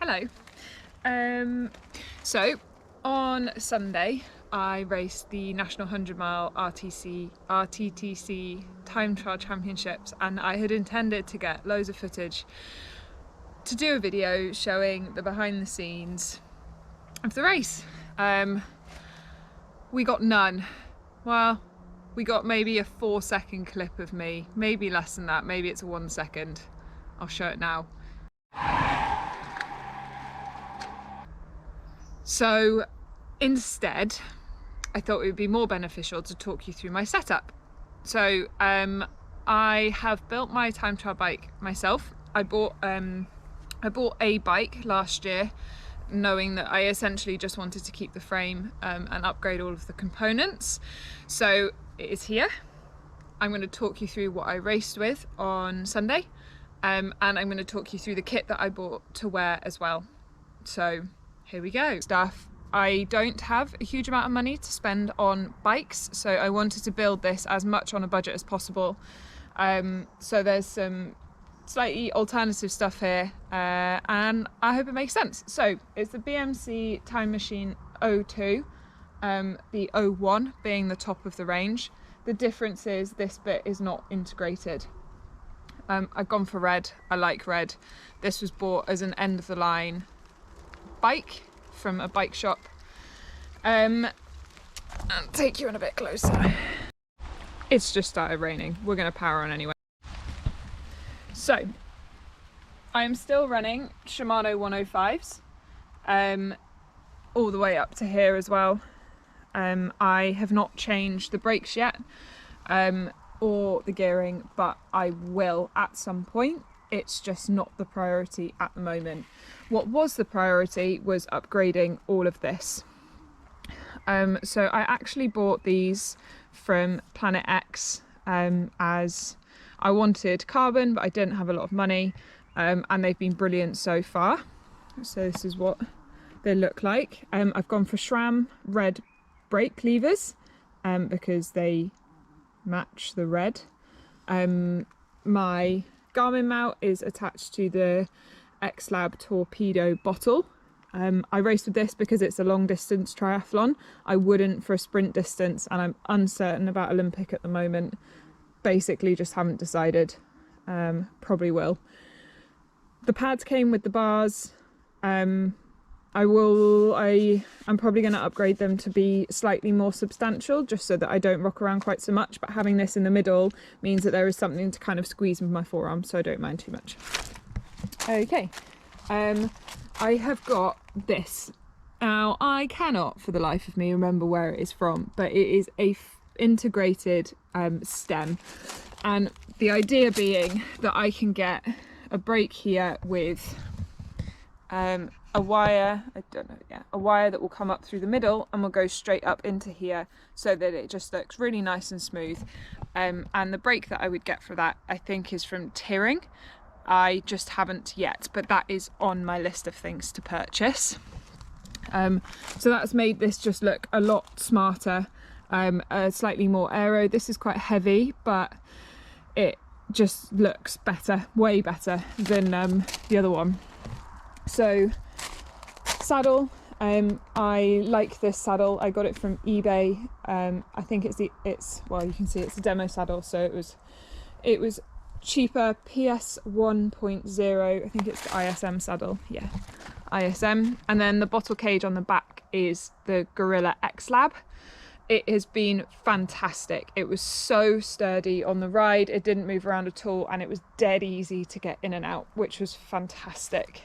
Hello. So on Sunday I raced the National 100 Mile RTTC Time Trial Championships, and I had intended to get loads of footage to do a video showing the behind the scenes of the race. We got none. Well, we got maybe a 4-second clip of me, maybe less than that, maybe it's a 1 second. I'll show it now. So instead, I thought it would be more beneficial to talk you through my setup. So I have built my time trial bike myself. I bought a bike last year, knowing that I essentially just wanted to keep the frame and upgrade all of the components. So it is here. I'm going to talk you through what I raced with on Sunday, and I'm going to talk you through the kit that I bought to wear as well. So here we go. I don't have a huge amount of money to spend on bikes, so I wanted to build this as much on a budget as possible. So there's some slightly alternative stuff here, and I hope it makes sense. So it's the BMC Time Machine 02, the 01 being the top of the range. The difference is this bit is not integrated. I've gone for red. I like red. This was bought as an end of the line bike from a bike shop. I'll take you in a bit closer. It's just started raining. We're going to power on anyway. So I am still running Shimano 105s all the way up to here as well. I have not changed the brakes yet or the gearing, but I will at some point. It's just not the priority at the moment. What was the priority was upgrading all of this. So I actually bought these from Planet X as I wanted carbon, but I didn't have a lot of money, and they've been brilliant so far. So this is what they look like. I've gone for SRAM red brake levers because they match the red. My Garmin mount is attached to the X-Lab Torpedo bottle. I raced with this because it's a long distance triathlon. I wouldn't for a sprint distance, and I'm uncertain about Olympic at the moment. Basically just haven't decided. Probably will. The pads came with the bars. I'm probably going to upgrade them to be slightly more substantial, just so that I don't rock around quite so much, but having this in the middle means that there is something to kind of squeeze with my forearm, so I don't mind too much. Okay, I have got this. Now, I cannot for the life of me remember where it is from, but it is a integrated stem, and the idea being that I can get a brake here with a wire, a wire that will come up through the middle and will go straight up into here, so that it just looks really nice and smooth. And the brake that I would get for that, I think, is from Tearing. I just haven't yet, but that is on my list of things to purchase. So that's made this just look a lot smarter, slightly more aero. This is quite heavy, but it just looks better, way better than the other one. So saddle, I like this saddle. I got it from eBay. I think it's well, you can see it's a demo saddle, so it was cheaper. PS 1.0, I think it's the ISM saddle. Yeah, ISM. And then the bottle cage on the back is the Gorilla X-Lab. It has been fantastic. It was so sturdy on the ride, it didn't move around at all, and it was dead easy to get in and out, which was fantastic.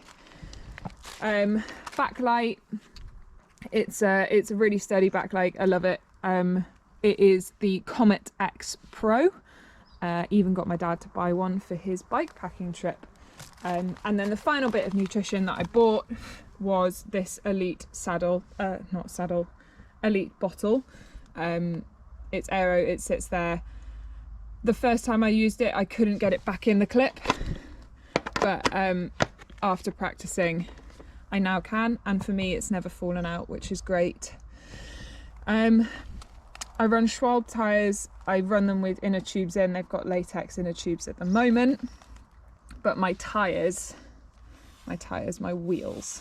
Backlight, it's a really sturdy backlight. I love it. It is the Comet X Pro. Even got my dad to buy one for his bike packing trip. And then the final bit of nutrition that I bought was this Elite saddle, Elite bottle. It's aero, it sits there. The first time I used it, I couldn't get it back in the clip, but after practicing I now can, and for me it's never fallen out, which is great. I run Schwalbe tyres. I run them with inner tubes in. They've got latex inner tubes at the moment, but my tyres my tyres, my wheels.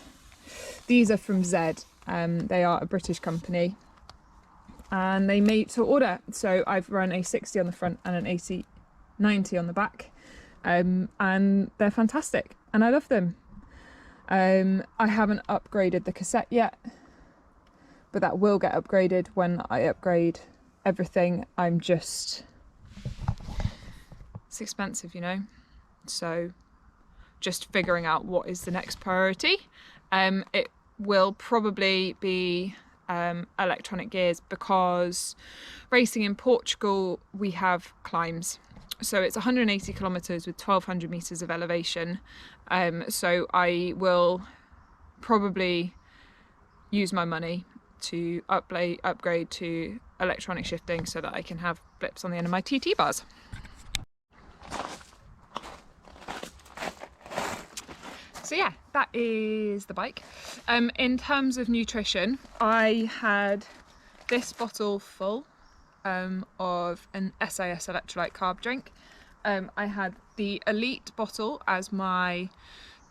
These are from Z. They are a British company and they made to order. So I've run a 60 on the front and an 80/90 on the back, and they're fantastic and I love them. I haven't upgraded the cassette yet, but that will get upgraded when I upgrade everything. It's expensive, you know, so just figuring out what is the next priority. It will probably be electronic gears, because racing in Portugal we have climbs. So it's 180 kilometers with 1200 meters of elevation. So I will probably use my money to upgrade to electronic shifting so that I can have blips on the end of my TT bars. So yeah, that is the bike. In terms of nutrition, I had this bottle full of an SAS electrolyte carb drink. I had the Elite bottle as my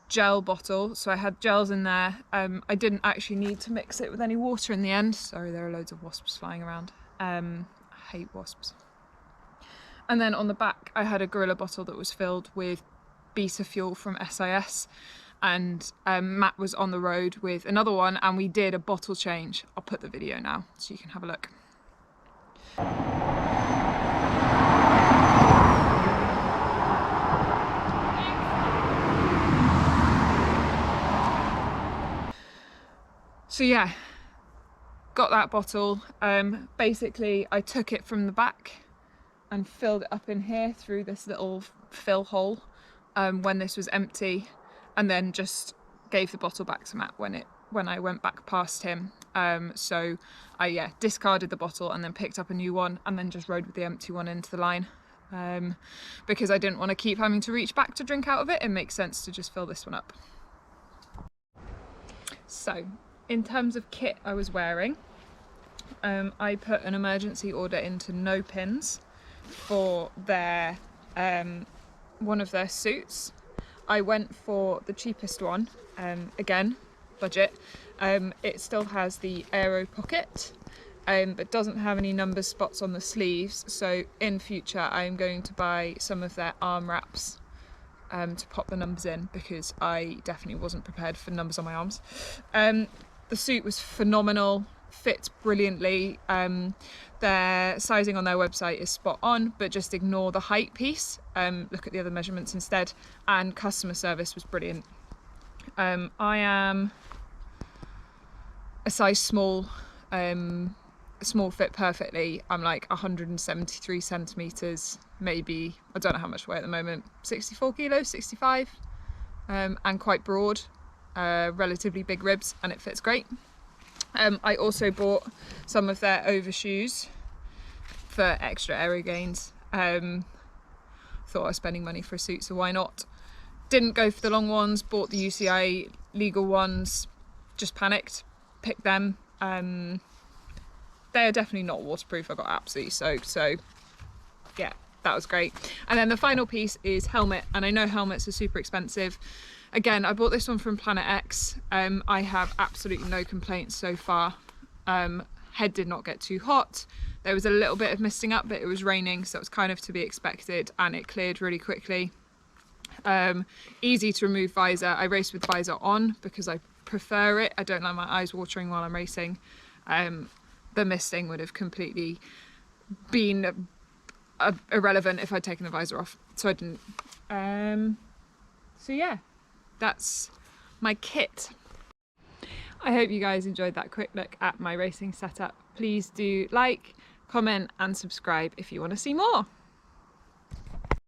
gel bottle, so I had gels in there. I didn't actually need to mix it with any water in the end. Sorry, there are loads of wasps flying around. I hate wasps. And then on the back I had a Gorilla bottle that was filled with beta fuel from SIS, and Matt was on the road with another one and we did a bottle change. I'll put the video now so you can have a look. So yeah, got that bottle. Basically I took it from the back and filled it up in here through this little fill hole when this was empty, and then just gave the bottle back to Matt when I went back past him. So I discarded the bottle and then picked up a new one and then just rode with the empty one into the line, because I didn't want to keep having to reach back to drink out of it. It makes sense to just fill this one up. So in terms of kit I was wearing, I put an emergency order into No Pins for their one of their suits. I went for the cheapest one, again, budget. It still has the aero pocket, but doesn't have any number spots on the sleeves. So in future I'm going to buy some of their arm wraps to pop the numbers in, because I definitely wasn't prepared for numbers on my arms. The suit was phenomenal, fits brilliantly. Their sizing on their website is spot on, but just ignore the height piece. Look at the other measurements instead, and customer service was brilliant. I am a size small, small fit perfectly. I'm like 173 centimeters, maybe, I don't know how much I weigh at the moment, 64 kilos, 65, and quite broad, relatively big ribs, and it fits great. I also bought some of their overshoes for extra aero gains. Thought I was spending money for a suit, so why not? Didn't go for the long ones, bought the UCI legal ones, just panicked, picked them. They are definitely not waterproof. I got absolutely soaked, so yeah, that was great. And then the final piece is helmet, and I know helmets are super expensive. Again, I bought this one from Planet X. I have absolutely no complaints so far. Head did not get too hot. There was a little bit of misting up, but it was raining, so it was kind of to be expected, and it cleared really quickly. Easy to remove visor. I race with visor on because I prefer it. I don't like my eyes watering while I'm racing. The misting would have completely been irrelevant if I'd taken the visor off, so I didn't. So yeah, that's my kit. I hope you guys enjoyed that quick look at my racing setup. Please do like, comment and subscribe if you want to see more.